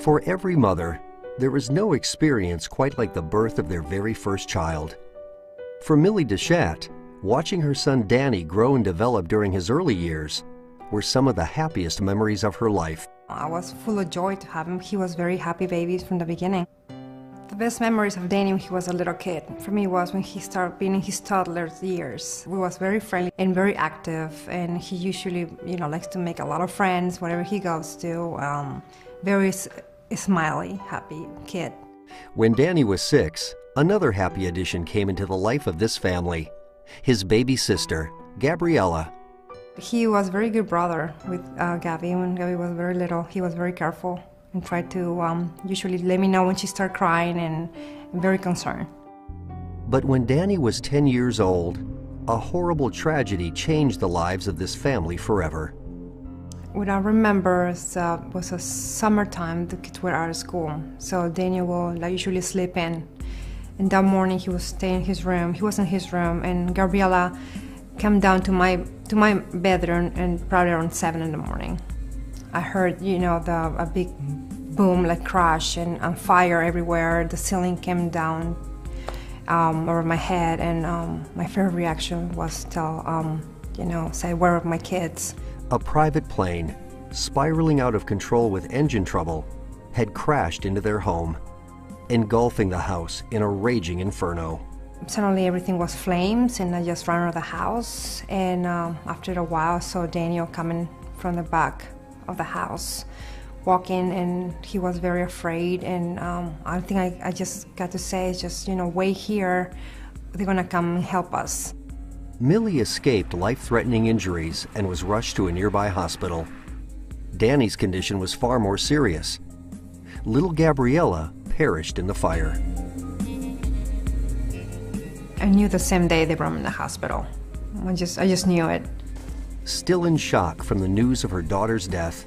For every mother, there is no experience quite like the birth of their very first child. For Millie Deshaies, watching her son Danny grow and develop during his early years were some of the happiest memories of her life. I was full of joy to have him. He was very happy baby from the beginning. The best memories of Danny when he was a little kid, for me, was when he started being in his toddler years. He was very friendly and very active, and he usually, likes to make a lot of friends wherever he goes to. Very smiley, happy kid. When Danny was 6, another happy addition came into the life of this family. His baby sister, Gabriella. He was a very good brother with Gabby. When Gabby was very little, he was very careful and tried to usually let me know when she started crying and very concerned. But when Danny was 10 years old, a horrible tragedy changed the lives of this family forever. What I remember was a summertime. The kids were out of school, so Daniel will usually sleep in. And that morning he was staying in his room. He was in his room, and Gabriella came down to my bedroom, and probably around 7 in the morning. I heard, a big boom, like crash, and fire everywhere. The ceiling came down over my head, and my first reaction was to, say, where are my kids? A private plane, spiraling out of control with engine trouble, had crashed into their home, engulfing the house in a raging inferno. Suddenly everything was flames, and I just ran out of the house, and after a while I saw Daniel coming from the back of the house, walking, and he was very afraid, and I think I just got to say, wait here, they're gonna come and help us. Millie escaped life-threatening injuries and was rushed to a nearby hospital. Danny's condition was far more serious. Little Gabriella perished in the fire. I knew the same day they brought me in the hospital. I just knew it. Still in shock from the news of her daughter's death,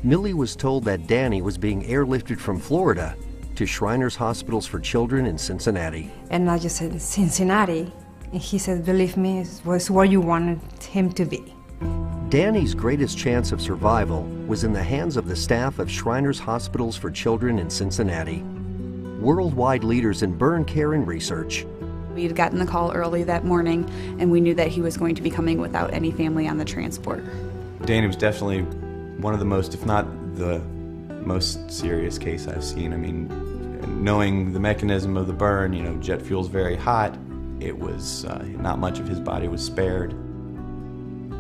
Millie was told that Danny was being airlifted from Florida to Shriners Hospitals for Children in Cincinnati. And I just said, Cincinnati? And he said, believe me, it was where you wanted him to be. Danny's greatest chance of survival was in the hands of the staff of Shriners Hospitals for Children in Cincinnati, worldwide leaders in burn care and research. We had gotten the call early that morning, and we knew that he was going to be coming without any family on the transport. Danny was definitely one of the most, if not the most serious case I've seen. I mean, knowing the mechanism of the burn, jet fuel's very hot. It was, not much of his body was spared.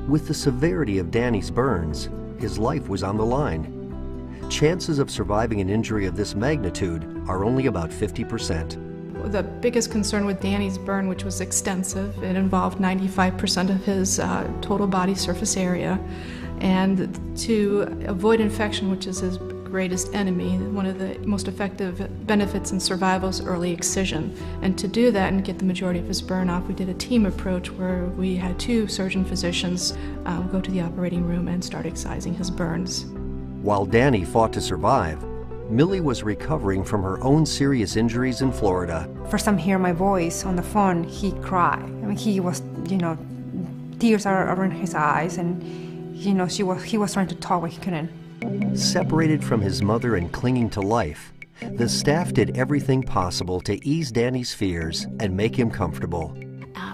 With the severity of Danny's burns, his life was on the line. Chances of surviving an injury of this magnitude are only about 50%. The biggest concern with Danny's burn, which was extensive, it involved 95% of his total body surface area. And to avoid infection, which is his greatest enemy, one of the most effective benefits in survival is early excision. And to do that and get the majority of his burn off, we did a team approach where we had 2 surgeon physicians go to the operating room and start excising his burns. While Danny fought to survive, Millie was recovering from her own serious injuries in Florida. First time hearing my voice on the phone, he cried. I mean, he was, tears are in his eyes, and, he was trying to talk, but he couldn't. Separated from his mother and clinging to life, the staff did everything possible to ease Danny's fears and make him comfortable.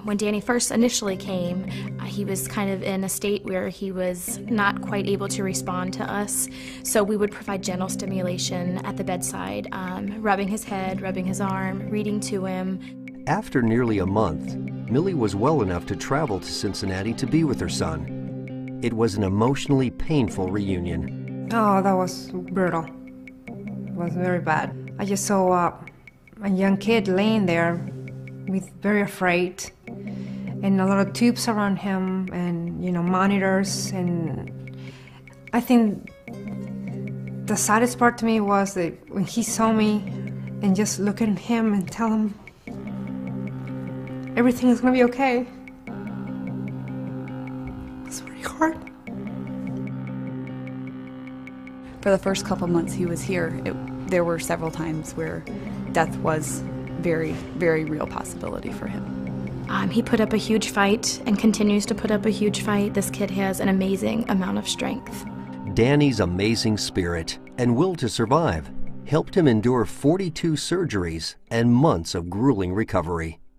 When Danny first initially came, he was kind of in a state where he was not quite able to respond to us. So we would provide gentle stimulation at the bedside, rubbing his head, rubbing his arm, reading to him. After nearly a month, Millie was well enough to travel to Cincinnati to be with her son. It was an emotionally painful reunion. Oh, that was brutal. It was very bad. I just saw a young kid laying there with very afraid, and a lot of tubes around him, and monitors. And I think the saddest part to me was that when he saw me and just look at him and tell him everything is gonna be okay. It's very hard. For the first couple months he was here, there were several times where death was very, very real possibility for him. He put up a huge fight and continues to put up a huge fight. This kid has an amazing amount of strength. Danny's amazing spirit and will to survive helped him endure 42 surgeries and months of grueling recovery.